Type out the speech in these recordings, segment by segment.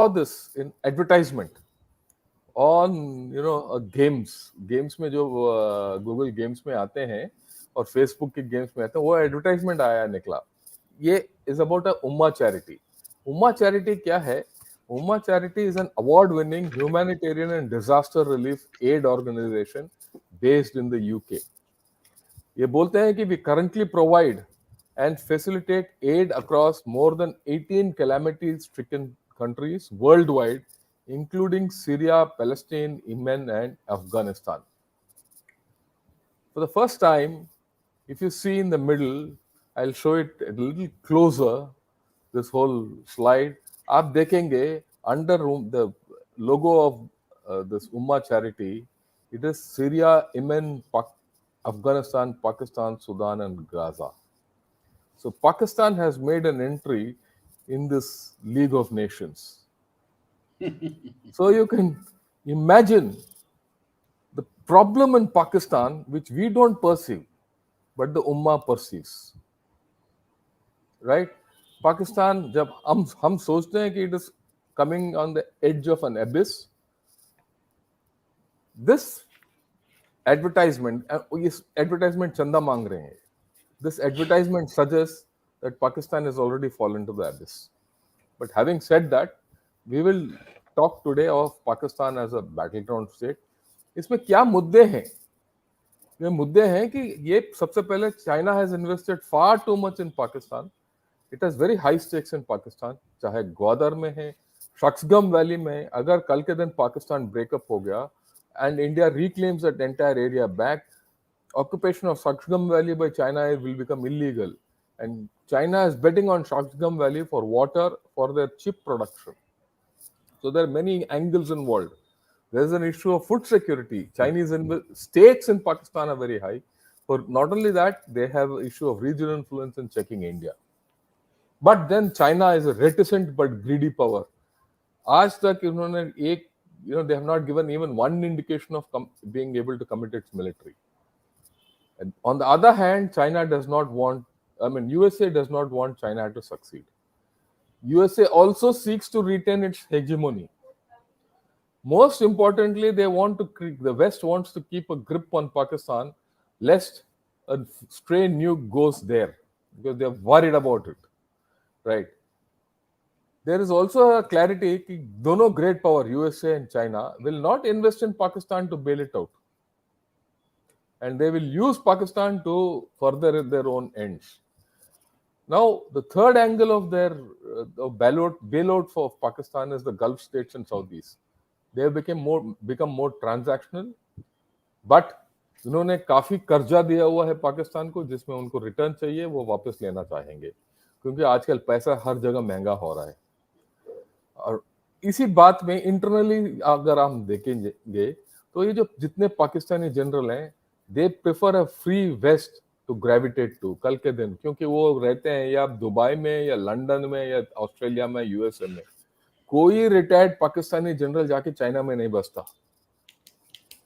saw this in advertisement on games में जो Google games में आते हैं और फेसबुक के गेम्स में आते हैं, वो एडवर्टाइजमेंट आया निकला. ये is about a Umma charity. Umma charity क्या है? Umma charity is an award winning humanitarian and disaster relief aid organisation based in the UK. ये बोलते हैं कि we currently provide and facilitate aid across more than 18 calamity-stricken countries worldwide, including Syria, Palestine, Yemen, and Afghanistan. For the first time, if you see in the middle, I'll show it a little closer, this whole slide. आप देखेंगे under the logo of this Ummah charity, it is Syria, Yemen, Afghanistan, Pakistan, Sudan, and Gaza. So Pakistan has made an entry in this League of Nations. So you can imagine the problem in Pakistan, which we don't perceive, but the Ummah perceives. Right? Pakistan, जब हम सोचते हैं कि it is coming on the edge of an abyss, this advertisement, इस advertisement चंदा मांग रहे हैं. This advertisement suggests that Pakistan has already fallen to the abyss. But having said that, we will talk today of Pakistan as a battleground state. इसमें क्या मुद्दे हैं? ये मुद्दे हैं कि ये सबसे पहले China has invested far too much in Pakistan. It has very high stakes in Pakistan. चाहे ग्वादर में है, शक्सगम वैली में, अगर कल के दिन पाकिस्तान ब्रेकअप हो गया and India reclaims that entire area back, occupation of Shakshgam Valley by China will become illegal. And China is betting on Shakshgam Valley for water for their chip production. So there are many angles involved. There is an issue of food security. Chinese stakes in Pakistan are very high. For not only that, they have an issue of regional influence in checking India. But then China is a reticent but greedy power. आज तक इन्होंने एक, they have not given even one indication of being able to commit its military. And on the other hand, China does not want, USA does not want China to succeed. USA also seeks to retain its hegemony. Most importantly, the West wants to keep a grip on Pakistan, lest a stray nuke goes there, because they are worried about it, right? There is also a clarity that dono great power, USA and China, will not invest in Pakistan to bail it out. And they will use Pakistan to further their own ends. Now, the third angle of their bailout for Pakistan is the Gulf states and Saudis. They have become more transactional, but उन्होंने काफी कर्जा दिया हुआ है पाकिस्तान को, जिसमें उनको return चाहिए, वो वापस लेना चाहेंगे, क्योंकि आजकल पैसा हर जगह महंगा हो रहा है. और इसी बात में इंटरनली अगर हम देखेंगे तो ये जो जितने पाकिस्तानी जनरल हैं, they prefer a free west to gravitate to कल के दिन, क्योंकि वो रहते हैं या दुबई में या लंदन में या ऑस्ट्रेलिया में, यूएसए में. कोई रिटायर्ड पाकिस्तानी जनरल जाके चाइना में नहीं बसता,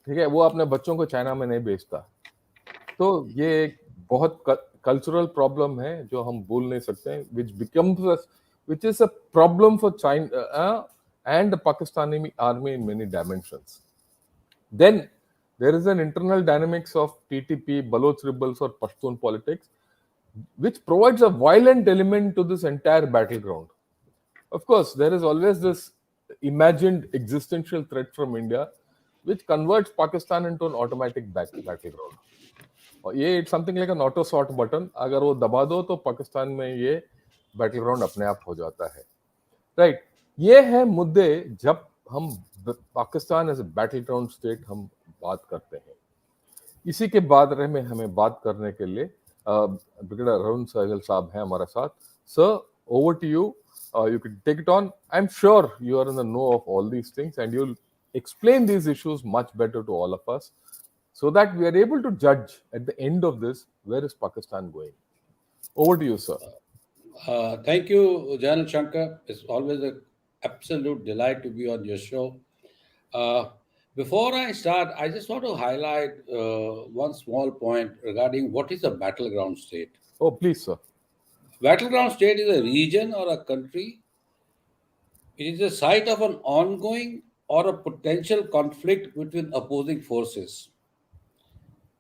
ठीक है? वो अपने बच्चों को चाइना में नहीं भेजता. तो ये एक बहुत कल्चरल प्रॉब्लम है जो हम बोल नहीं सकते, which is a problem for China and the Pakistani army in many dimensions. Then there is an internal dynamics of TTP, Baloch rebels or Pashtun politics, which provides a violent element to this entire battleground. Of course, there is always this imagined existential threat from India, which converts Pakistan into an automatic battleground. और ये it's something like an auto sort button. अगर वो दबा दो तो पाकिस्तान में ये Battleground अपने आप हो जाता है, राइट? ये है मुद्दे जब हम Pakistan as a battleground state हम बात करते हैं. इसी के बाद में हमें बात करने के लिए ब्रिगेडियर अरुण सहगल साहब हैं हमारे साथ. Sir, over to you. You can take it on. I'm sure you are in the know of all these things and you'll explain these issues much better to all of us, so that we are able to judge at the end of this, where is Pakistan going? Over to you, sir. Thank you, Janal Shankar. It's always an absolute delight to be on your show. Before I start, I just want to highlight one small point regarding what is a battleground state. Oh, please, sir. Battleground state is a region or a country It is a site of an ongoing or a potential conflict between opposing forces.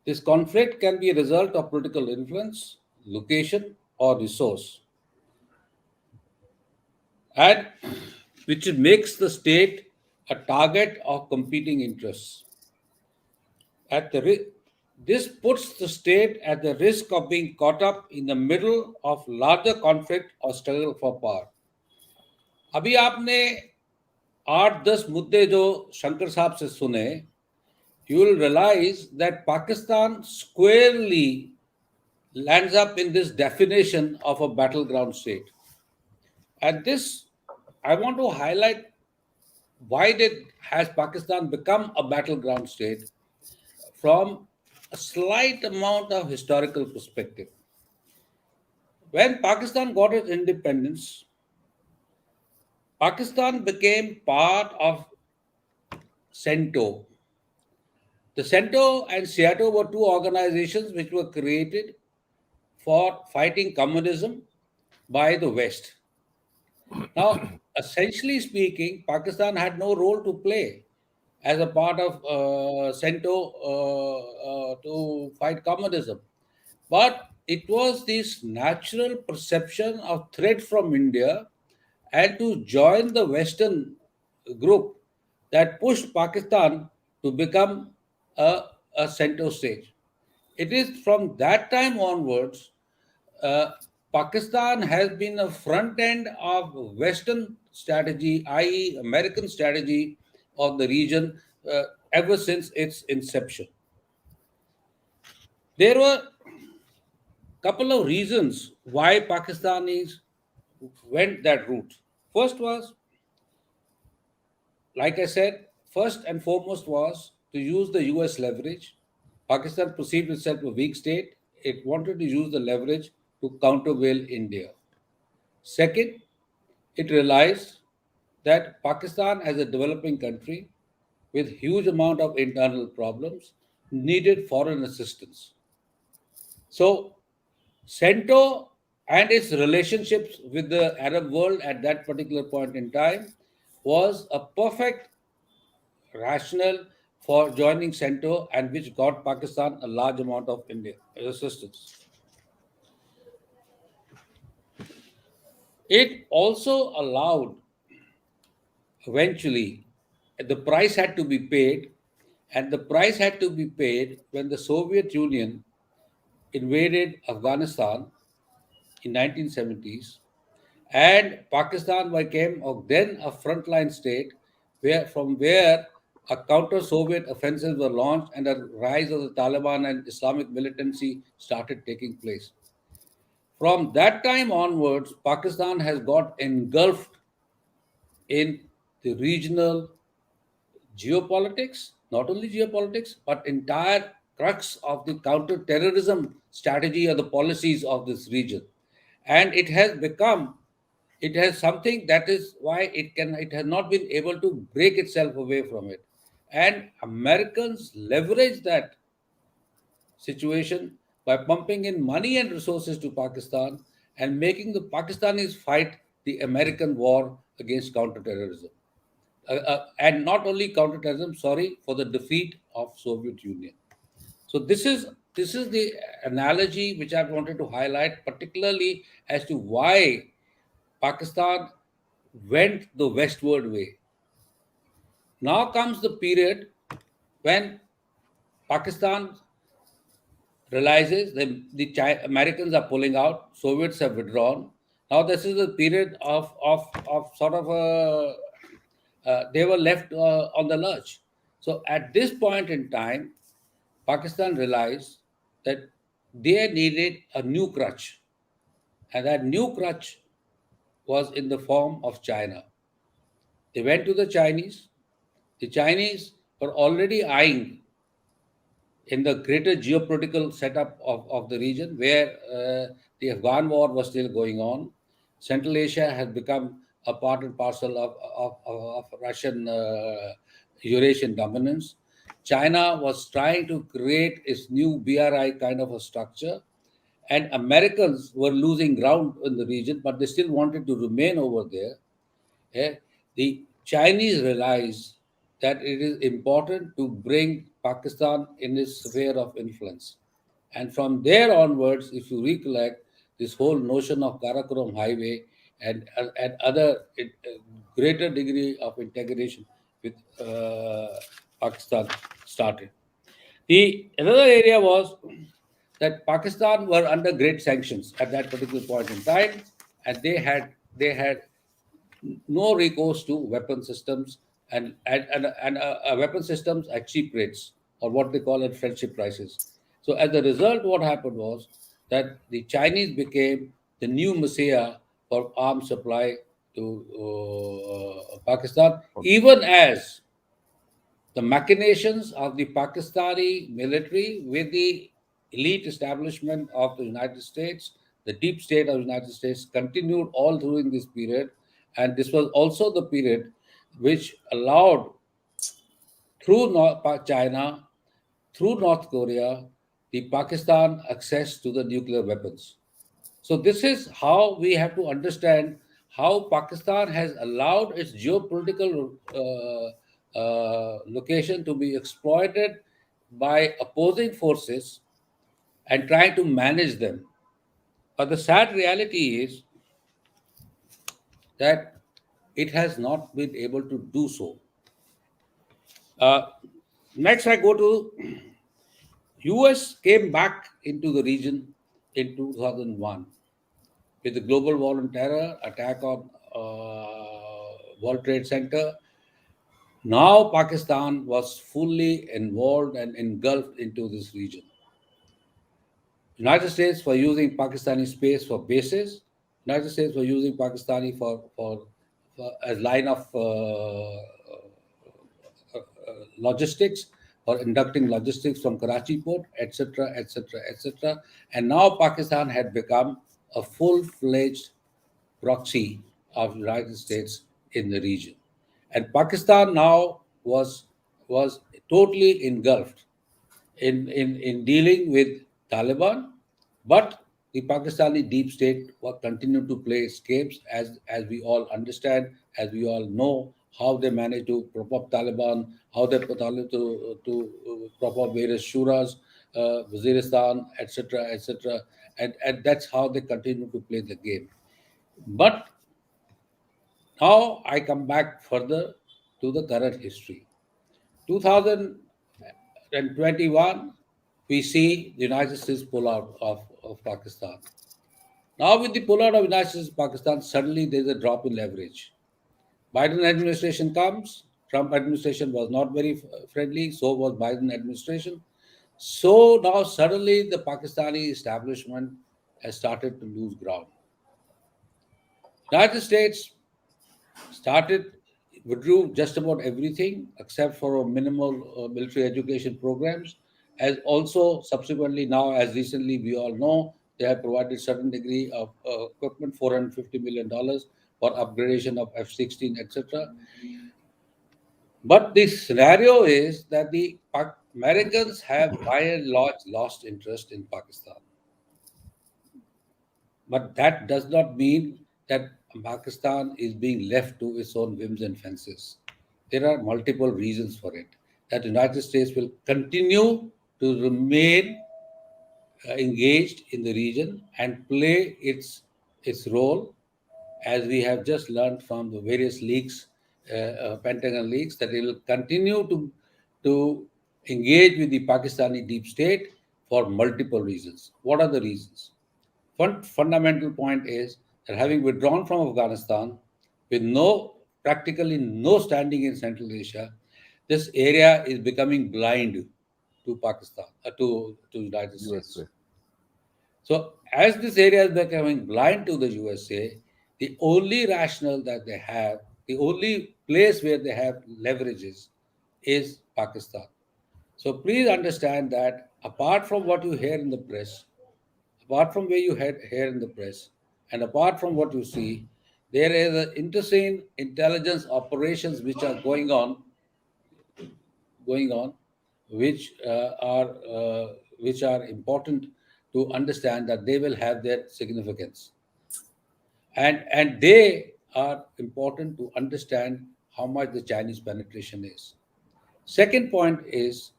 This conflict can be a result of political influence, location, or resource, and which makes the state a target of competing interests. At the this puts the state at the risk of being caught up in the middle of larger conflict or struggle for power. अभी आपने 8-10 मुद्दे जो शंकर साहब से सुने, you will realize that Pakistan squarely lands up in this definition of a battleground state. And this, I want to highlight why has Pakistan become a battleground state from a slight amount of historical perspective. When Pakistan got its independence, Pakistan became part of CENTO. The CENTO and SEATO were two organizations which were created for fighting communism by the West. Now, essentially speaking, Pakistan had no role to play as a part of CENTO to fight communism. But it was this natural perception of threat from India and to join the Western group that pushed Pakistan to become a center state. It is from that time onwards, uh, Pakistan has been a front end of Western strategy, i.e., American strategy of the region ever since its inception. There were couple of reasons why Pakistanis went that route. First was, like I said, first and foremost was to use the US leverage. Pakistan perceived itself a weak state. It wanted to use the leverage to countervail India. Second, it realized that Pakistan, as a developing country with huge amount of internal problems, needed foreign assistance. So CENTO and its relationships with the Arab world at that particular point in time was a perfect rationale for joining CENTO and which got Pakistan a large amount of India assistance. It also allowed eventually the price had to be paid, and the price had to be paid when the Soviet Union invaded Afghanistan in 1970s, and Pakistan became then a frontline state where a counter-Soviet offensive were launched and a rise of the Taliban and Islamic militancy started taking place. From that time onwards, Pakistan has got engulfed in the regional geopolitics, not only geopolitics, but entire crux of the counter-terrorism strategy or the policies of this region. And it has something that is why it has not been able to break itself away from it. And Americans leverage that situation by pumping in money and resources to Pakistan and making the Pakistanis fight the American war against counterterrorism. And not only counterterrorism, sorry, for the defeat of Soviet Union. So this is the analogy which I wanted to highlight, particularly as to why Pakistan went the westward way. Now comes the period when Pakistan realizes that Americans are pulling out, Soviets have withdrawn. Now this is a period of sort of they were left on the lurch. So at this point in time, Pakistan realized that they needed a new crutch, and that new crutch was in the form of China. They went to the Chinese. The Chinese were already eyeing in the greater geopolitical setup of the region where the Afghan war was still going on. Central Asia has become a part and parcel of Russian Eurasian dominance. China was trying to create its new BRI kind of a structure, and Americans were losing ground in the region, but they still wanted to remain over there. Yeah. the Chinese realized that it is important to bring Pakistan in its sphere of influence. And from there onwards, if you recollect, this whole notion of Karakoram Highway and other greater degree of integration with Pakistan started. The another area was that Pakistan were under great sanctions at that particular point in time, and they had no recourse to weapon systems and weapon systems at cheap rates, or what they call at friendship prices. So as a result, what happened was that the Chinese became the new messiah for arms supply to Pakistan, even as the machinations of the Pakistani military with the elite establishment of the United States, the deep state of the United States, continued all during this period. And this was also the period which allowed, through China, through North Korea, the Pakistan access to the nuclear weapons. So this is how we have to understand how Pakistan has allowed its geopolitical location to be exploited by opposing forces and trying to manage them. But the sad reality is that it has not been able to do so. Uh, Next, I go to US came back into the region in 2001 with the global war on terror, attack on World Trade Center. Now Pakistan was fully involved and engulfed into this region. United States were using Pakistani space for bases. United States were using Pakistani for as line of logistics, or inducting logistics from Karachi port, etc., etc., etc. And now Pakistan had become a full-fledged proxy of the United States in the region. And Pakistan now was totally engulfed in dealing with Taliban, but the Pakistani deep state will continue to play its games, as we all understand, as we all know how they managed to prop up Taliban, how they to prop up various shuras, Waziristan, etc., etc., and that's how they continue to play the game. But now I come back further to the current history. 2021, we see the United States pull out of Pakistan. Now, with the pullout of United States Pakistan, suddenly there's a drop in leverage. Biden administration comes. Trump administration was not very friendly. So was Biden administration. So now suddenly the Pakistani establishment has started to lose ground. United States started withdrew just about everything except for a minimal military education programs. As also subsequently now, as recently we all know, they have provided certain degree of equipment, $450 million for upgradation of F-16, etc. But the scenario is that the Americans have by and large lost interest in Pakistan. But that does not mean that Pakistan is being left to its own whims and fancies. There are multiple reasons for it. That the United States will continue to remain engaged in the region and play its role, as we have just learned from the various leaks, Pentagon leaks, that it will continue to engage with the Pakistani deep state for multiple reasons. What are the reasons? One fundamental point is that having withdrawn from Afghanistan with practically no standing in Central Asia, this area is becoming blind to Pakistan, to United States. USA. So as this area is becoming blind to the USA, the only rationale that they have, the only place where they have leverages is Pakistan. So please understand that apart from what you hear in the press, apart from where you hear in the press, and apart from what you see, there is an interesting intelligence operations which are going on, which are important to understand that they will have their significance, and they are important to understand how much the Chinese penetration is. Second point is,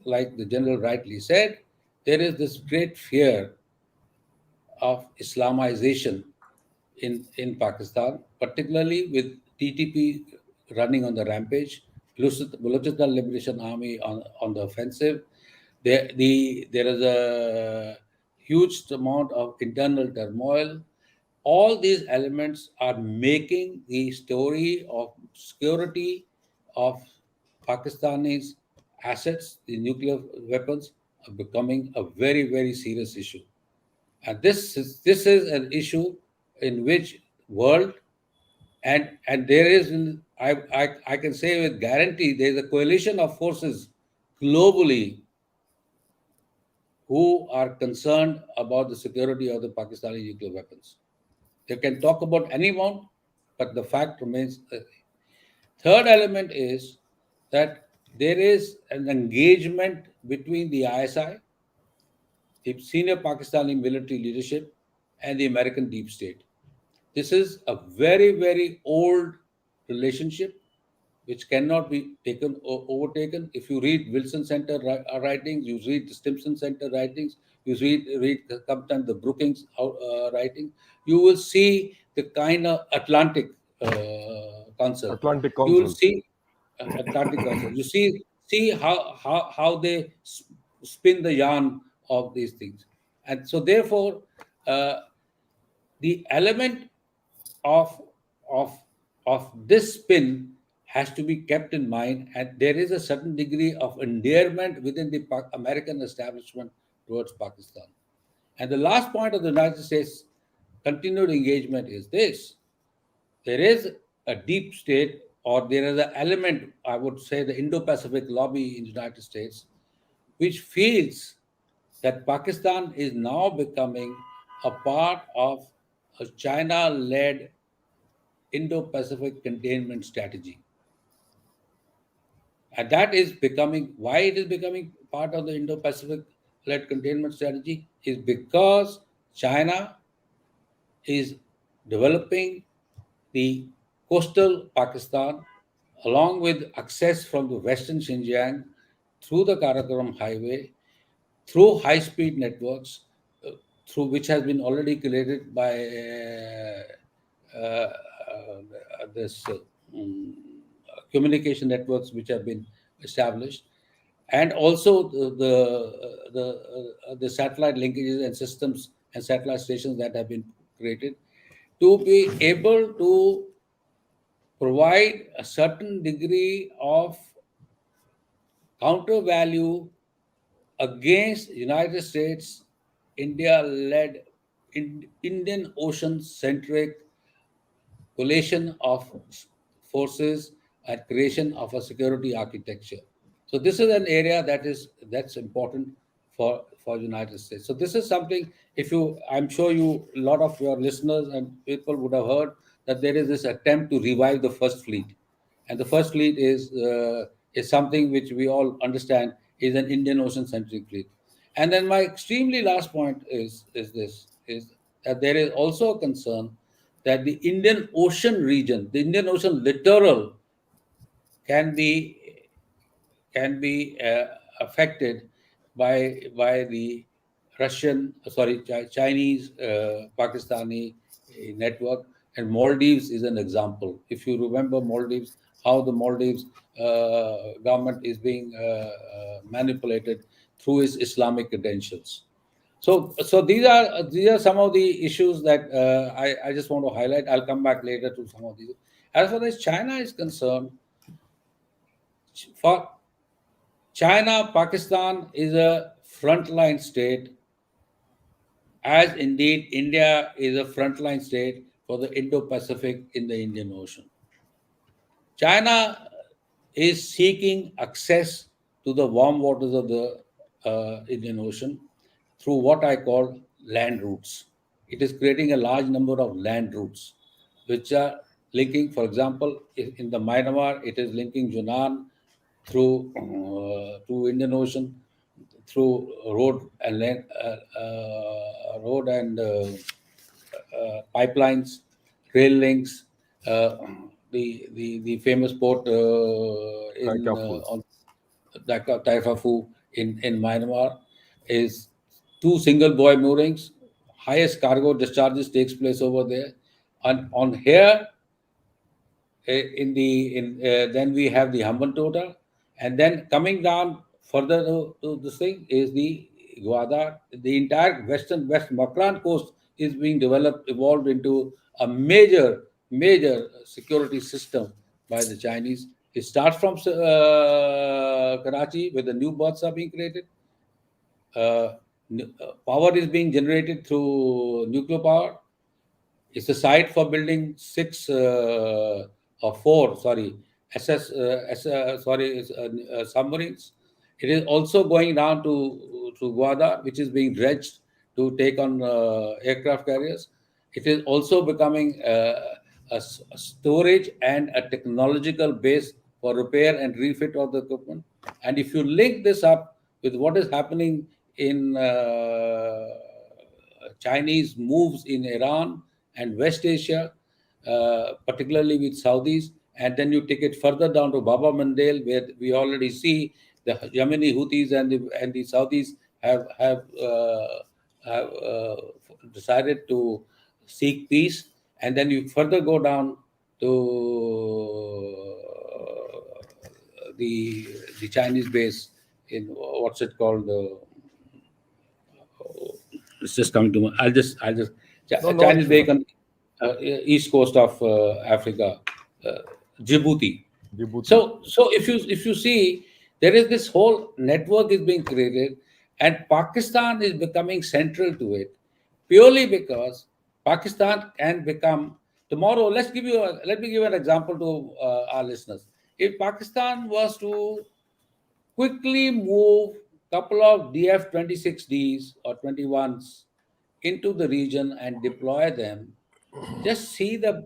like the general rightly said, there is this great fear of Islamization in Pakistan, particularly with TTP running on the rampage, Balochistan Liberation Army on the offensive. There is a huge amount of internal turmoil. All these elements are making the story of security of Pakistani's assets, the nuclear weapons, are becoming a very, very serious issue. And this is an issue in which world and there is I can say with guarantee there is a coalition of forces globally who are concerned about the security of the Pakistani nuclear weapons. They can talk about any amount, but the fact remains. Third element is that there is an engagement between the ISI, the senior Pakistani military leadership, and the American deep state. This is a very, very old relationship which cannot be overtaken. If you read Wilson Center writings, you read the Stimson Center writings, you read sometimes the Brookings writing, you will see the kind of Atlantic concept. Atlantic You will Council. see Atlantic concept. You see how they spin the yarn of these things, and so therefore. The element of of of this spin has to be kept in mind, and there is a certain degree of endearment within the American establishment towards Pakistan. And the last point of the United States continued engagement is this: there is a deep state, or there is an element, I would say, the Indo-Pacific lobby in the United States, which feels that Pakistan is now becoming a part of a China led Indo Pacific containment strategy. And that is becoming why it is becoming part of the Indo Pacific led containment strategy is because China is developing the coastal Pakistan along with access from the western Xinjiang through the Karakoram Highway, through high speed networks, through which has been already created by this communication networks which have been established, and also the satellite linkages and systems and satellite stations that have been created to be able to provide a certain degree of counter value against United States, India-led Indian Ocean-centric coalition of forces and creation of a security architecture. So this is an area that's important for United States. So this is something. If you, I'm sure you, a lot of your listeners and people would have heard that there is this attempt to revive the First Fleet, and the First Fleet is something which we all understand is an Indian Ocean centric fleet. And then my extremely last point is that there is also a concern that the Indian Ocean region, the Indian Ocean littoral, can be affected by the Chinese Pakistani network, and Maldives is an example. If you remember Maldives, how the Maldives government is being manipulated through its Islamic credentials. So these are some of the issues that I just want to highlight. I'll come back later to some of these. As far as China is concerned, for China, Pakistan is a frontline state, as indeed India is a frontline state for the Indo-Pacific in the Indian Ocean. China is seeking access to the warm waters of the Indian Ocean through what I call land routes. It is creating a large number of land routes, which are linking, for example, in the Myanmar, it is linking Yunnan through to Indian Ocean through road and pipelines, rail links, uh, the famous port in Kaikafu. on Taifa Phu in Myanmar is two single buoy moorings. Highest cargo discharges takes place over there. On here in the in then we have the Hambantota, and then coming down further to this thing is the Gwadar. The entire West Makran coast is being developed, evolved into a major security system by the Chinese. It starts from Karachi, where the new berths are being created. Uh, Power is being generated through nuclear power. It's a site for building six or four, sorry, submarines. It is also going down to Guada, which is being dredged to take on aircraft carriers. It is also becoming a storage and a technological base for repair and refit of the equipment. And if you link this up with what is happening in Chinese moves in Iran and West Asia, particularly with Saudis, and then you take it further down to Baba Mandel, where we already see the Yemeni Houthis and the Saudis have decided to seek peace, and then you further go down to the Chinese base in what's it called? It's just coming to me. I'll just No, no Chinese issue. bacon, east coast of Africa, uh, Djibouti. Djibouti. So if you see, there is this whole network is being created, and Pakistan is becoming central to it, purely because Pakistan can become tomorrow. Let me give an example to our listeners. If Pakistan was to quickly move couple of DF-26Ds or 21s into the region and deploy them, just see the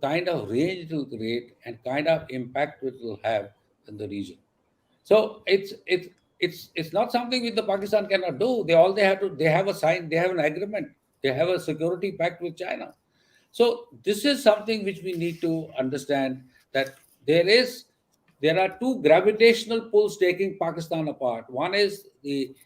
kind of range it will create and kind of impact it will have in the region. So it's not something which the Pakistan cannot do. They have a sign, they have an agreement, they have a security pact with China. So this is something which we need to understand, that there are two gravitational pulls taking Pakistan apart. One is the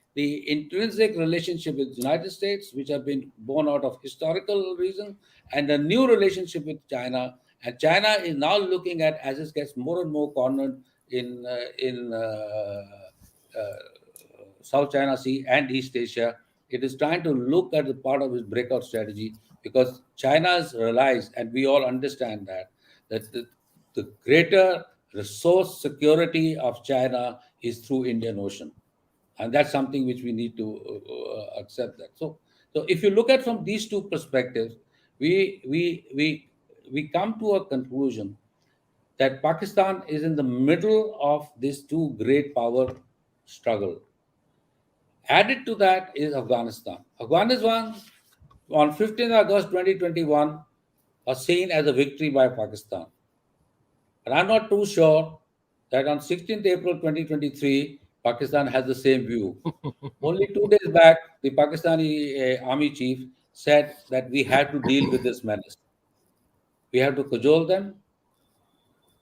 intrinsic relationship with the United States, which have been born out of historical reasons, and the new relationship with China. And China is now looking at, as it gets more and more cornered in South China Sea and East Asia, it is trying to look at the part of its breakout strategy, because China has realized, and we all understand that the greater resource security of China is through Indian Ocean, and that's something which we need to accept that. So if you look at from these two perspectives, we come to a conclusion that Pakistan is in the middle of this two great power struggle. Added to that is Afghanistan. Afghanistan on 15th August 2021 was seen as a victory by Pakistan. And I'm not too sure that on 16th April 2023, Pakistan has the same view. Only 2 days back, the Pakistani army chief said that we have to deal with this menace. We have to cajole them,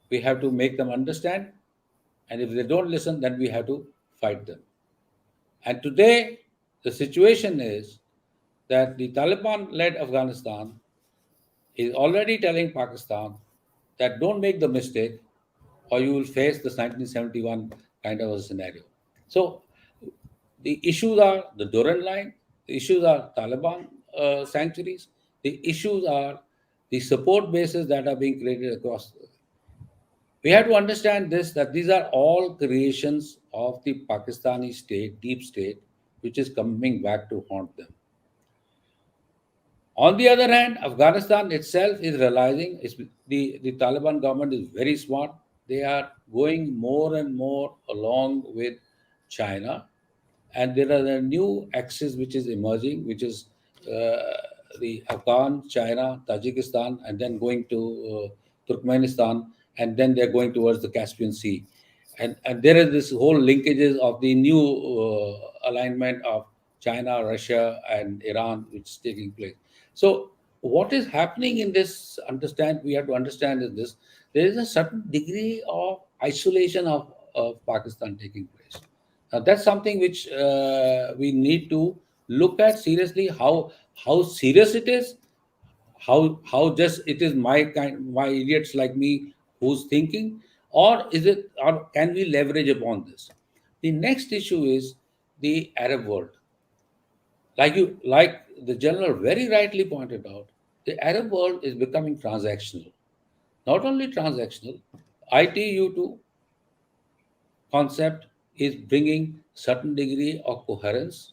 we have to make them understand, and if they don't listen, then we have to fight them. And today, the situation is that the Taliban led Afghanistan is already telling Pakistan that don't make the mistake or you will face the 1971 kind of a scenario. So the issues are the Durand line, the issues are Taliban sanctuaries, the issues are the support bases that are being created across. We have to understand this, that these are all creations of the Pakistani state, deep state, which is coming back to haunt them. On the other hand, Afghanistan itself is realizing the Taliban government is very smart. They are going more and more along with China, and there are a new axis which is emerging, which is the Afghan, China, Tajikistan, and then going to Turkmenistan, and then they're going towards the Caspian Sea. And there is this whole linkages of the new alignment of China, Russia, and Iran, which is taking place. So what is happening in this, understand, we have to understand is this: there is a certain degree of isolation of Pakistan taking place. Now that's something which we need to look at seriously, how serious it is, how just it is my idiots like me who's thinking, or is it, or can we leverage upon this? The next issue is the Arab world. Like the general very rightly pointed out, the Arab world is becoming transactional. Not only transactional, ITU2 concept is bringing certain degree of coherence,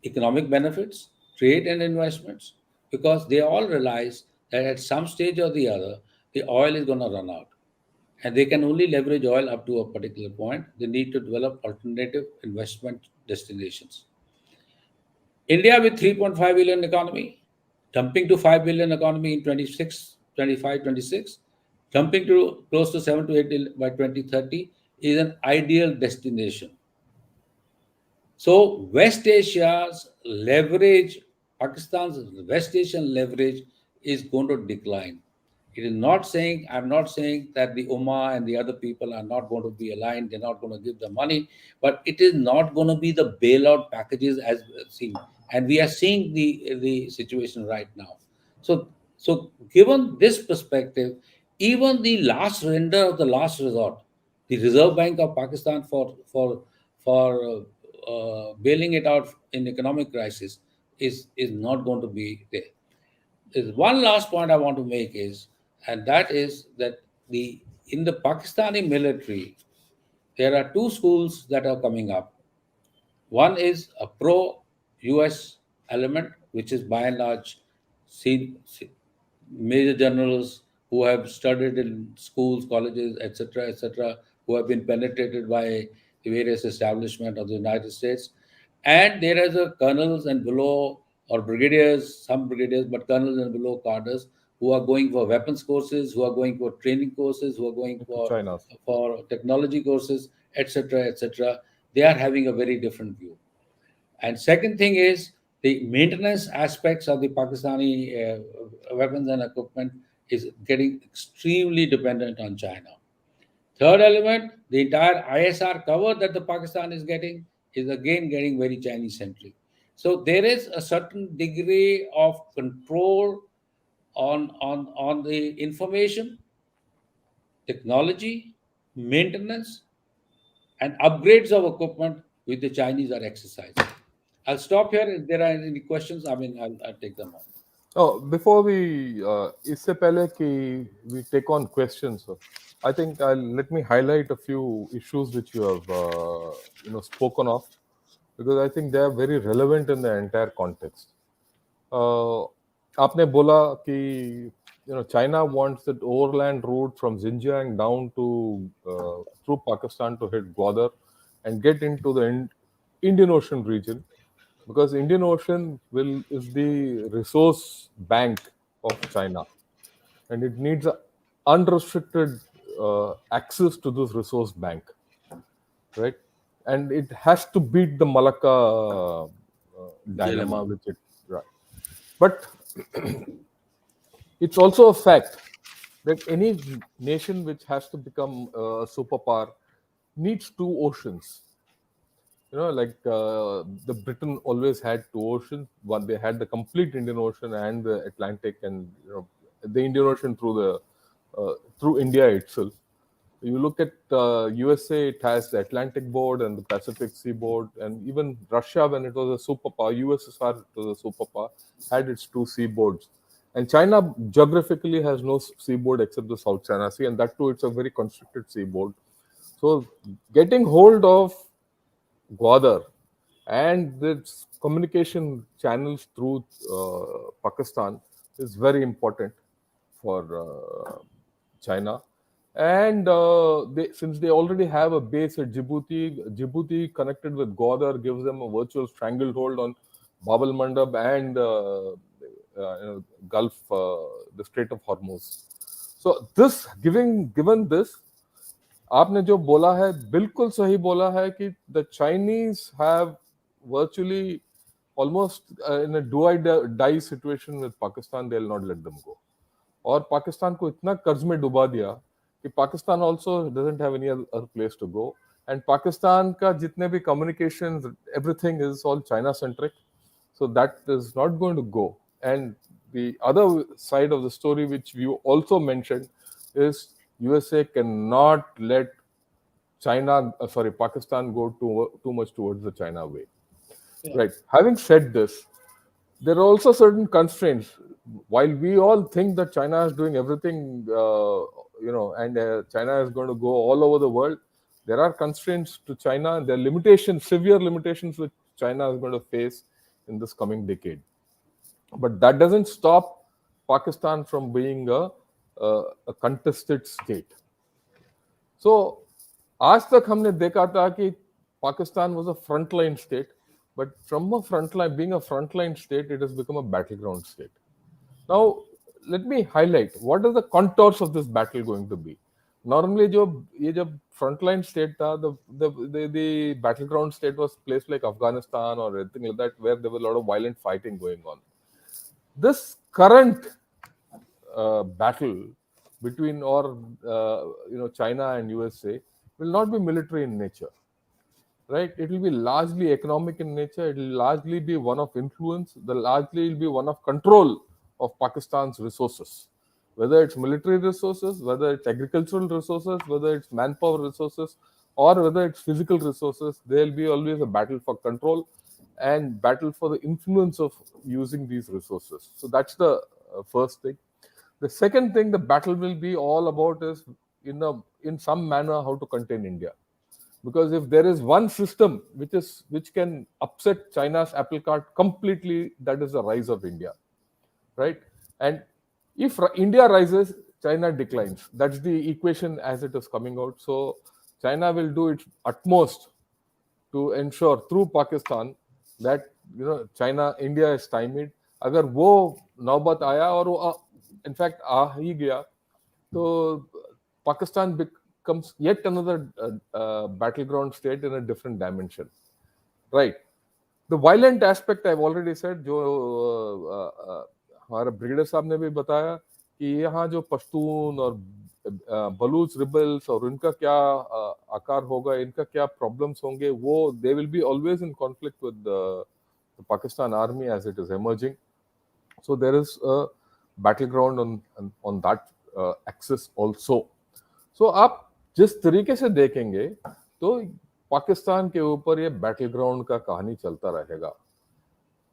economic benefits, trade and investments, because they all realize that at some stage or the other, the oil is going to run out. And they can only leverage oil up to a particular point. They need to develop alternative investment destinations. India with 3.5 billion economy, jumping to 5 billion economy in 26, 25, 26, jumping to close to 7 to 8 by 2030 is an ideal destination. So West Asia's leverage, Pakistan's West Asian leverage is going to decline. It is not saying, I'm not saying that the Ummah and the other people are not going to be aligned, they're not going to give the money, but it is not going to be the bailout packages as seen. And we are seeing the situation right now. So given this perspective, even the last render of the last resort, the Reserve Bank of Pakistan for bailing it out in economic crisis is not going to be there. There's one last point I want to make is, and that is that the in the Pakistani military, there are two schools that are coming up. One is a pro-US element, which is by and large major generals who have studied in schools, colleges, etc., who have been penetrated by the various establishment of the United States. And there is a colonels and below, or brigadiers, some brigadiers, but colonels and below cadres who are going for weapons courses, who are going for training courses, who are going to China. for technology courses, etc. They are having a very different view. And second thing is the maintenance aspects of the Pakistani weapons and equipment is getting extremely dependent on China. Third element, the entire ISR cover that the Pakistan is getting is again getting very Chinese centric. So there is a certain degree of control on the information, technology, maintenance, and upgrades of equipment which the Chinese are exercising. I'll stop here. If there are any questions, I mean, I'll take them on. Oh, before we, इससे पहले कि we take on questions, I think let me highlight a few issues which you have, spoken of, because I think they are very relevant in the entire context. आपने बोला कि China wants that overland route from Xinjiang down to through Pakistan to hit Gwadar and get into the Indian Ocean region, because Indian Ocean is the resource bank of China, and it needs unrestricted access to this resource bank, right? And it has to beat the Malacca dilemma, which it right. But it's also a fact that any nation which has to become a superpower needs two oceans. Like the Britain always had two oceans. One, they had the complete Indian Ocean and the Atlantic, and the Indian Ocean through India itself. You look at USA, it has the Atlantic board and the Pacific seaboard, and even Russia, when it was a superpower, USSR, it was a superpower, had its two seaboards. And China geographically has no seaboard except the South China Sea, and that too, it's a very constricted seaboard. So getting hold of Gwadar and its communication channels through Pakistan is very important for China. And since they already have a base at Djibouti connected with Gwadar gives them a virtual stranglehold on Bab el Mandab and Gulf, the Strait of Hormuz. So given this, आपने जो बोला है बिल्कुल सही बोला है कि the Chinese have virtually almost in a do I die situation with Pakistan, they'll not let them go. और पाकिस्तान को इतना कर्ज में डुबा दिया कि Pakistan also doesn't have any other place to go. And Pakistan का जितने भी communications, everything is all China centric. So that is not going to go. And the other side of the story, which you also mentioned, is USA cannot let Pakistan go too much towards the China way. Yeah. Right. Having said this, there are also certain constraints. While we all think that China is doing everything, and China is going to go all over the world, there are constraints to China. There are limitations, severe limitations, which China is going to face in this coming decade. But that doesn't stop Pakistan from being a contested state. So, आज तक हमने देखा था कि Pakistan was a frontline state, but from a frontline, being a frontline state, it has become a battleground state. Now, let me highlight what are the contours of this battle going to be. Normally, जब frontline state था, the battleground state was placed like Afghanistan or anything like that, where there was a lot of violent fighting going on. This current battle between China and USA will not be military in nature, right? It will be largely economic in nature. It will largely be one of influence. Largely will be one of control of Pakistan's resources, whether it's military resources, whether it's agricultural resources, whether it's manpower resources, or whether it's physical resources. There will be always a battle for control and battle for the influence of using these resources. So that's the first thing. The second thing the battle will be all about is in some manner how to contain India. Because if there is one system which can upset China's apple cart completely, that is the rise of India, right? And if India rises, China declines. That's the equation as it is coming out. So China will do its utmost to ensure through Pakistan that India is stymied. अगर वो नौबत आया और वो in fact आ ही गया, तो Pakistan becomes yet another battleground state in a different dimension, right? The violent aspect I've already said, जो हमारा ब्रिगेडियर साहब ने भी बताया कि यहाँ जो पश्तून और बलूच रिबल्स और इनका क्या आकार होगा, इनका क्या प्रॉब्लम्स होंगे, वो they will be always in conflict with the Pakistan army as it is emerging. So there is a battleground on that axis also. So आप जिस तरीके से देखेंगे तो पाकिस्तान के ऊपर ये बैटलग्राउंड का कहानी चलता रहेगा.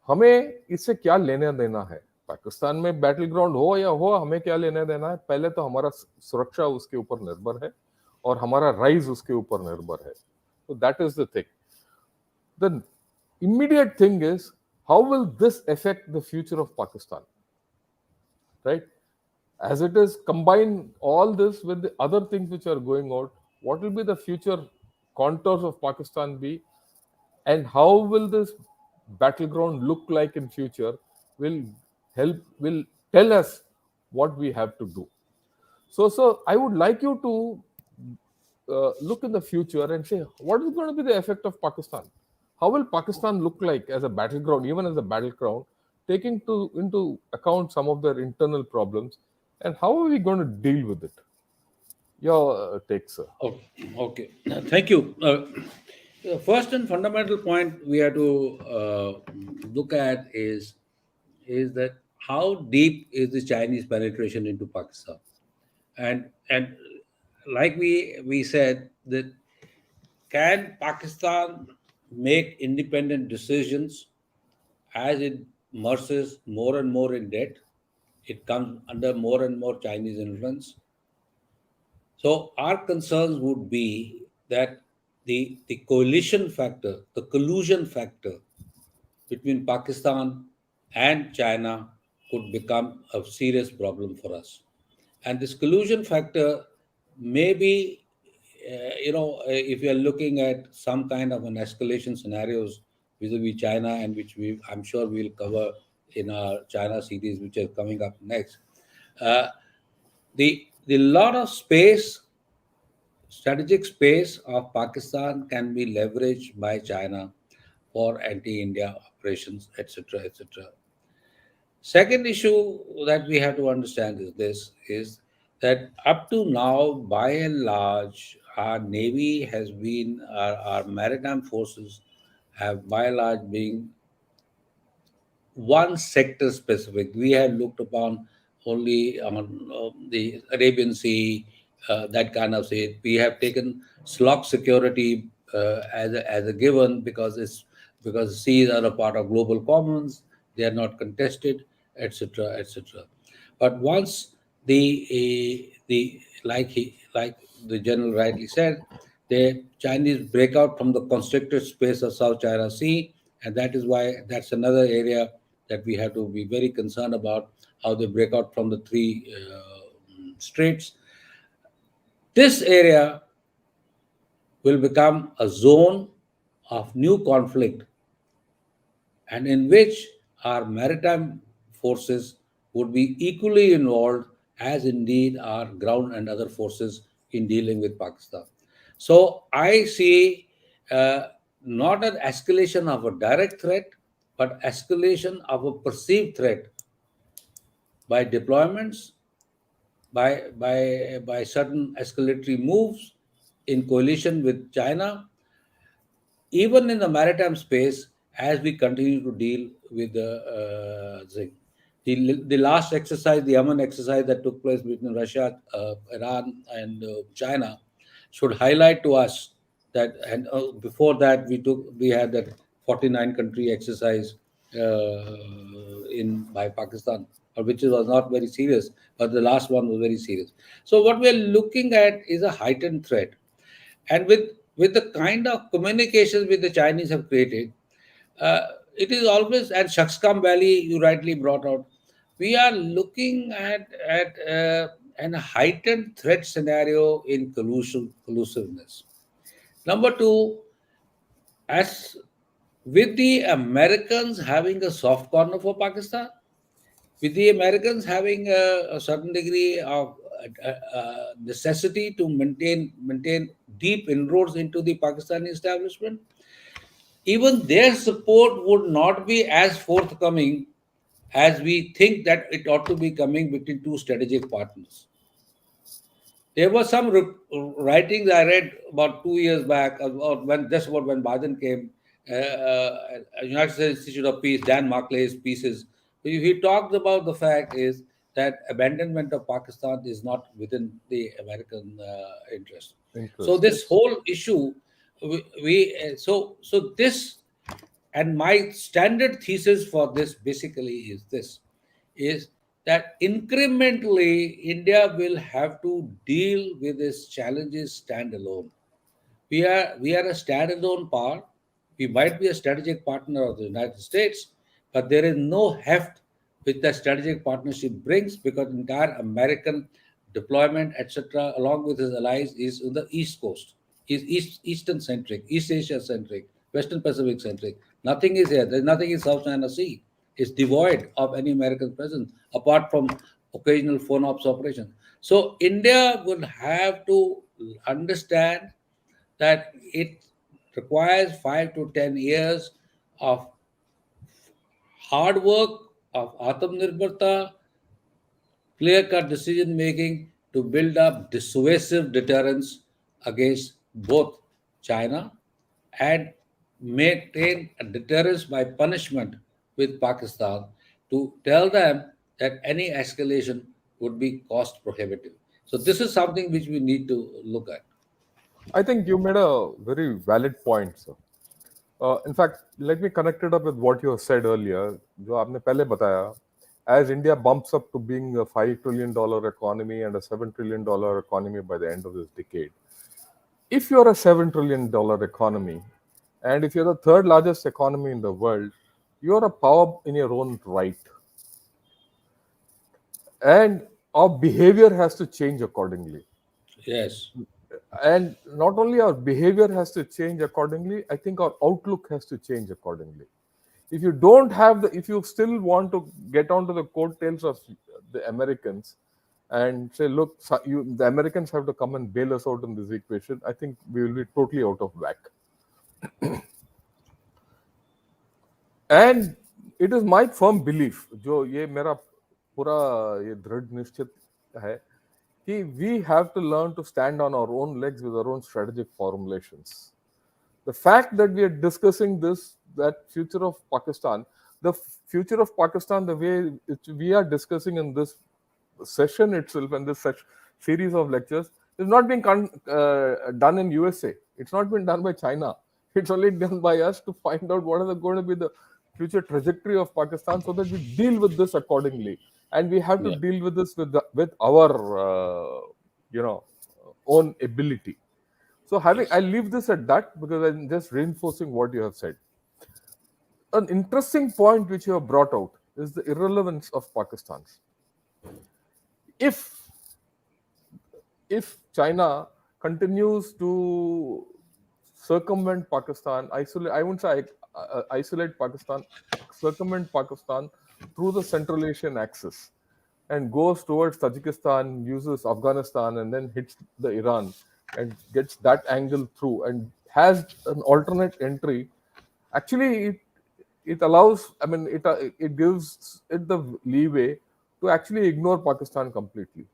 हमें इससे क्या लेना देना है? पाकिस्तान में बैटलग्राउंड हो या हो, हमें क्या लेना देना है? पहले तो हमारा सुरक्षा उसके ऊपर निर्भर है और हमारा राइज उसके ऊपर निर्भर है. So that is the thing. The immediate thing is, how will this affect the future of Pakistan? Right? As it is, combine all this with the other things which are going on, what will be the future contours of Pakistan be, and how will this battleground look like in future will tell us what we have to do. So I would like you to look in the future and say, what is going to be the effect of Pakistan? How will Pakistan look like as a battleground, even as a battleground, taking into account some of their internal problems, and how are we going to deal with it? Your take, sir. Okay. Thank you. The first and fundamental point we have to look at is that how deep is the Chinese penetration into Pakistan, and like we said, that can Pakistan make independent decisions as it immerses more and more in debt? It comes under more and more Chinese influence. So our concerns would be that the coalition factor, the collusion factor between Pakistan and China could become a serious problem for us. And this collusion factor may be, if you are looking at some kind of an escalation scenarios vis-a-vis China, and which I'm sure we'll cover in our China series, which is coming up next. The lot of space, strategic space of Pakistan can be leveraged by China for anti-India operations, etc., etc. Second issue that we have to understand is this: is that up to now, by and large, our navy has been, our maritime forces have by and large been one sector specific. We have looked upon only on the Arabian Sea, that kind of sea. We have taken slot security as a given because seas are a part of global commons. They are not contested, etc., etc. But once the like the general rightly said, the Chinese break out from the constricted space of South China Sea, and that is why that's another area that we have to be very concerned about, how they break out from the three straits. This area will become a zone of new conflict, and in which our maritime forces would be equally involved as indeed our ground and other forces in dealing with Pakistan. So I see not an escalation of a direct threat, but escalation of a perceived threat by deployments, by certain escalatory moves in coalition with China, even in the maritime space, as we continue to deal with the last exercise, the Aman exercise that took place between Russia, Iran, and China, should highlight to us that. And before that, we had that 49 country exercise in by Pakistan, which was not very serious, but the last one was very serious. So what we are looking at is a heightened threat, and with the kind of communications which the Chinese have created, uh, it is always at Shakscam Valley. You rightly brought out. We are looking at an heightened threat scenario in collusiveness. Number two, as with the Americans having a soft corner for Pakistan, with the Americans having a certain degree of necessity to maintain deep inroads into the Pakistani establishment, even their support would not be as forthcoming as we think that it ought to be coming between two strategic partners. There were some writings I read about 2 years back, about when Biden came, United States Institute of Peace, Dan Markley's pieces. He talked about the fact is that abandonment of Pakistan is not within the American interest. So Interest, this yes. whole issue, so this, and my standard thesis for this basically is this: is that incrementally India will have to deal with its challenges standalone. We are a standalone power. We might be a strategic partner of the United States, but there is no heft which the strategic partnership brings, because entire American deployment, etc., along with his allies, is on the East Coast, is Eastern centric, East Asia centric, Western Pacific centric. Nothing is here. There's nothing in South China Sea. It's devoid of any American presence apart from occasional phone ops operations. So India would have to understand that it requires 5 to 10 years of hard work, of Atmanirbharta, clear cut decision making to build up dissuasive deterrence against both China, and maintain a deterrence by punishment with Pakistan, to tell them that any escalation would be cost prohibitive. So, this is something which we need to look at. I think you made a very valid point, sir. In fact, let me connect it up with what you said earlier. जो आपने पहले बताया, as India bumps up to being a $5 trillion economy and a $7 trillion economy by the end of this decade, if you're a $7 trillion economy, and if you're the third largest economy in the world, you're a power in your own right. And our behavior has to change accordingly. Yes. And not only our behavior has to change accordingly, I think our outlook has to change accordingly. If you don't have if you still want to get onto the coattails of the Americans and say, look, the Americans have to come and bail us out in this equation, I think we will be totally out of whack. And it is my firm belief, जो ये मेरा पूरा ये दृढ़ निश्चित है कि we have to learn to stand on our own legs with our own strategic formulations. The fact that we are discussing this, that future of Pakistan, the future of Pakistan, the way we are discussing in this session itself and this such series of lectures is not being done in USA. It's not been done by China. It's only done by us to find out what is going to be the future trajectory of Pakistan, so that we deal with this accordingly. And we have to Yeah. deal with this with our you know own ability. So I Yes. leave this at that because I'm just reinforcing what you have said. An interesting point which you have brought out is the irrelevance of Pakistan. If China continues to circumvent Pakistan, isolate, I won't say isolate Pakistan, circumvent Pakistan through the Central Asian axis and goes towards Tajikistan, uses Afghanistan, and then hits the Iran and gets that angle through and has an alternate entry. Actually, it allows, I mean, it gives it the leeway to actually ignore Pakistan completely,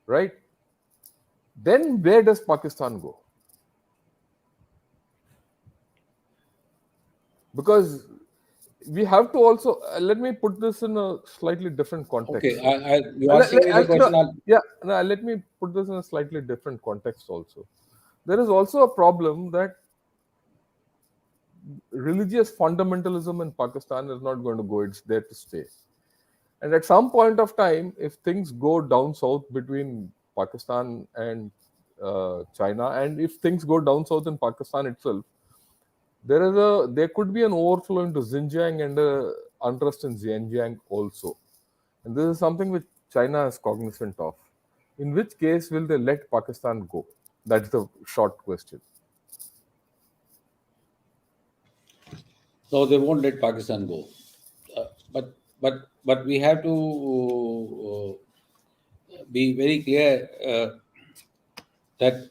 right? Then where does Pakistan go? Because we have to also let me put this in a slightly different Okay. context. You're asking me the No, question. yeah, no, let me put this in a slightly different context also. There is also a problem that religious fundamentalism in Pakistan is not going to go, it's there to stay. And at some point of time, if things go down south between Pakistan and China, and if things go down south in Pakistan itself, there could be an overflow into Xinjiang and unrest in Xinjiang also. And this is something which China is cognizant of. In which case will they let Pakistan go? That's the short question. No, they won't let Pakistan go. But we have to be very clear that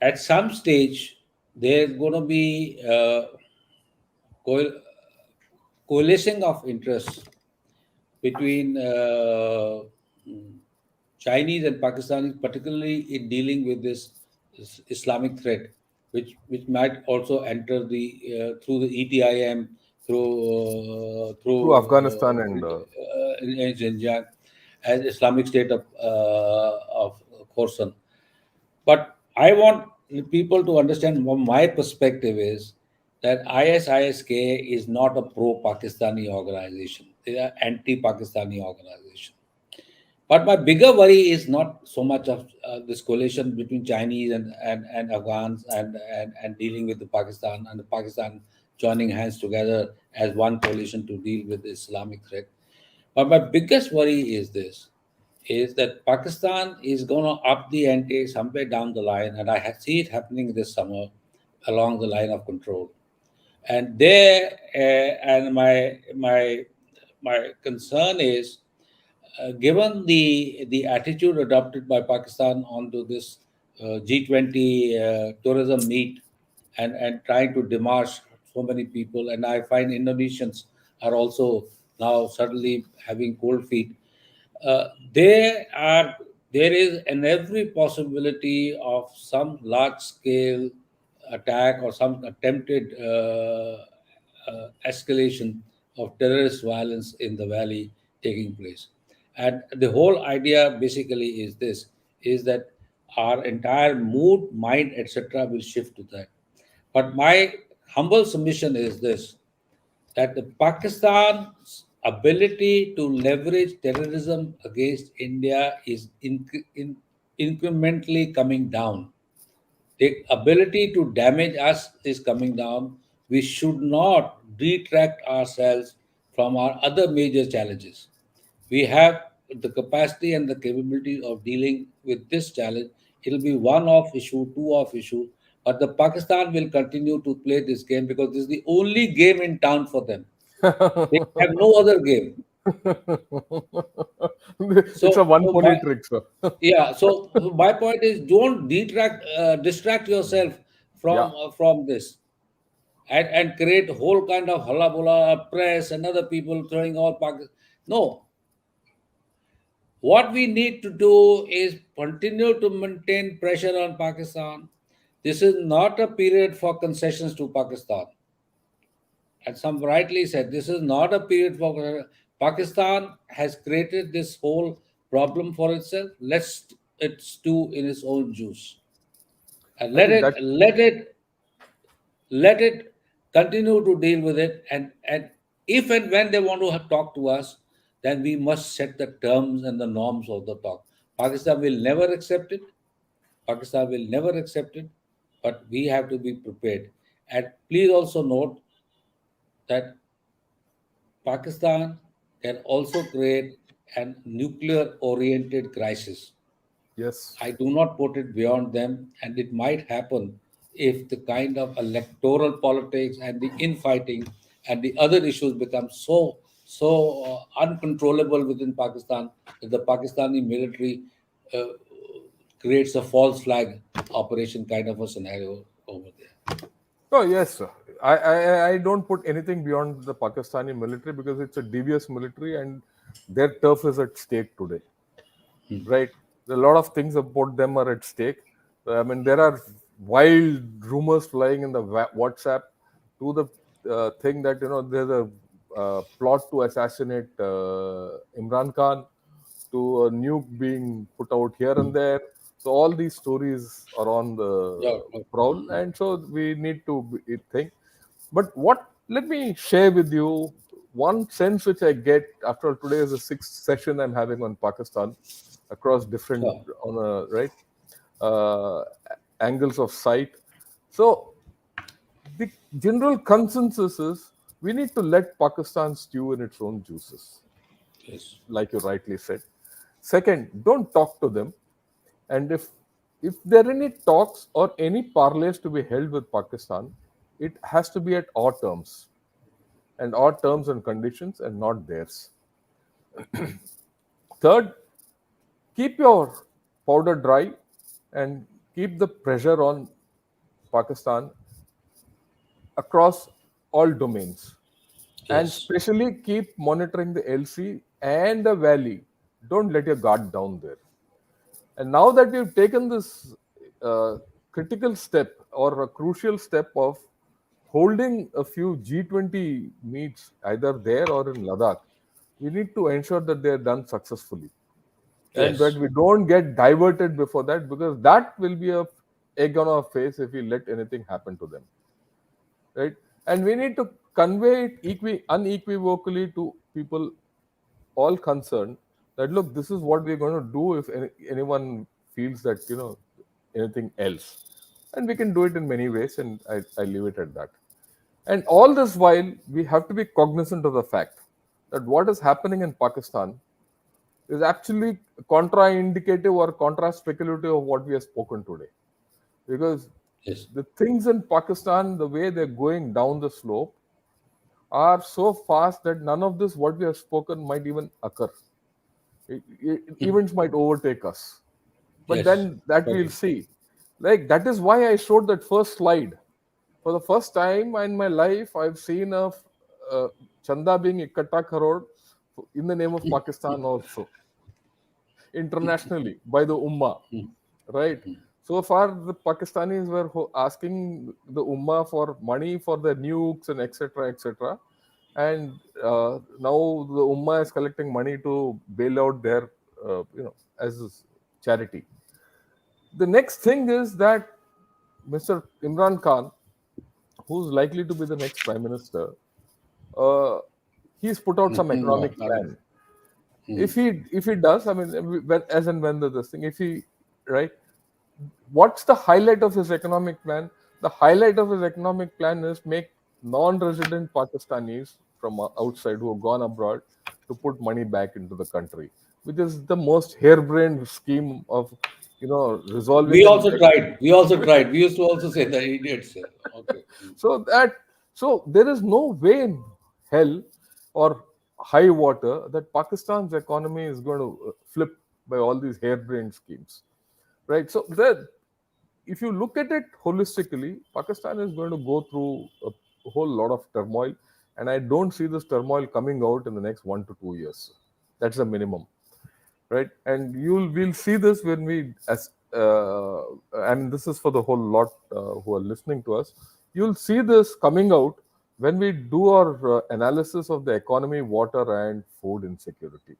at some stage there's going to be co- coalescing of interests between Chinese and Pakistanis, particularly in dealing with this Islamic threat, which might also enter the through the ETIM, Through Afghanistan and in Xinjiang as Islamic State of Khorasan. But I want people to understand from my perspective is that ISISK is not a pro-Pakistani organization. They are anti-Pakistani organization. But my bigger worry is not so much of this coalition between Chinese and Afghans and dealing with the Pakistan and the Pakistan joining hands together as one coalition to deal with the Islamic threat. But my biggest worry is this, is that Pakistan is going to up the ante somewhere down the line, and see it happening this summer along the line of control. And there, and my concern is, given the attitude adopted by Pakistan onto this G20 tourism meet and trying to demarche so many people, and I find Indonesians are also now suddenly having cold feet. There are there is an every possibility of some large scale attack or some attempted escalation of terrorist violence in the valley taking place. And the whole idea basically is this, is that our entire mood, mind, etc. will shift to that. But my humble submission is this, that the Pakistan's ability to leverage terrorism against India is incrementally coming down. The ability to damage us is coming down. We should not detract ourselves from our other major challenges. We have the capacity and the capability of dealing with this challenge. It'll be one off issue, two off issue, but the Pakistan will continue to play this game because this is the only game in town for them. They have no other game. it's a one So pony trick, sir. yeah. So my point is, don't distract yourself Yeah. from this. and create whole kind of hullabulla, press and other people throwing all Pakistan. No, what we need to do is continue to maintain pressure on Pakistan. This is not a period for concessions to Pakistan. And some rightly said, this is not a period for Pakistan has created this whole problem for itself. Let it stew in its own juice and I think that let it continue to deal with it. And if and when they want to talk to us, then we must set the terms and the norms of the talk. Pakistan will never accept it. Pakistan will never accept it, but we have to be prepared. And please also note that Pakistan can also create a nuclear oriented crisis. yes, I do not put it beyond them, and it might happen if the kind of electoral politics and the infighting and the other issues become so uncontrollable within Pakistan that the Pakistani military uh, creates a false flag operation kind of a scenario over there. oh yes, sir. I don't put anything beyond the Pakistani military because it's a devious military and their turf is at stake today. Right? A lot of things about them are at stake. I mean, there are wild rumors flying in the WhatsApp to the thing that there's a plot to assassinate Imran Khan, to a nuke being put out here and there. So all these stories are on Yeah, the prowl, and so we need to think. But what? Let me share with you one sense which I get after today is the sixth session I'm having on Pakistan across different sure. on a right uh, angles of sight. So the general consensus is we need to let Pakistan stew in its own juices, Yes. like you rightly said. Second, don't talk to them, and if there are any talks or any parlays to be held with Pakistan, it has to be at our terms and our terms and conditions and not theirs. Third, keep your powder dry and keep the pressure on Pakistan across all domains. And Yes. especially keep monitoring the LC and the valley. Don't let your guard down there. And now that we've taken this critical step or a crucial step of holding a few G20 meets either there or in Ladakh, we need to ensure that they are done successfully and that Yes. we don't get diverted before that, because that will be a egg on our face if we let anything happen to them, right? And we need to convey it unequivocally to people all concerned that look, this is what we're going to do if anyone feels that anything else, and we can do it in many ways, and I leave it at that. And all this while we have to be cognizant of the fact that what is happening in Pakistan is actually contraindicative or contra speculative of what we have spoken today, because Yes. the things in Pakistan, the way they're going down the slope, are so fast that none of this what we have spoken might even occur. Events might overtake us, but Yes. then that we'll Okay. see. Like that is why I showed that first slide. For the first time in my life, I've seen a chanda being ikatta crore in the name of Pakistan also, internationally by the Ummah, right? So far, the Pakistanis were asking the Ummah for money for their nukes and etc. etc. And now the Ummah is collecting money to bail out their, as charity. The next thing is that Mr. Imran Khan, who's likely to be the next prime minister, uh, he's put out some Yeah, economic plan. If he does, I mean, when, as and when this thing, if he right, what's the highlight of his economic plan? The highlight of his economic plan is make non-resident Pakistanis from outside who have gone abroad to put money back into the country, which is the most harebrained scheme of resolving we an also tried. We also tried. We used to also say the idiots. Okay. so that so there is no way in hell or high water that Pakistan's economy is going to flip by all these harebrained schemes, right? So if you look at it holistically, Pakistan is going to go through a whole lot of turmoil, and I don't see this turmoil coming out in the next 1 to 2 years. That's the minimum, right? And we'll see this when we as and this is for the whole lot who are listening to us. You'll see this coming out when we do our analysis of the economy, water, and food insecurity,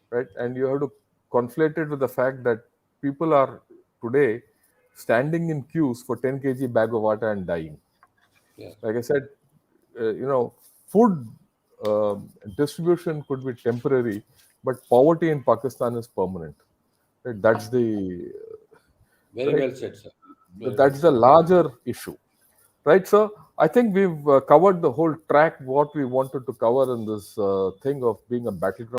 right? And you have to conflate it with the fact that people are today standing in queues for 10 kg bag of water and dying. Yes. Like I said, food distribution could be temporary, but poverty in Pakistan is permanent. Right? That's the Very right. well said, sir. Very well That's the said. larger issue, right? So I think we've covered the whole track what we wanted to cover in this thing of being a battleground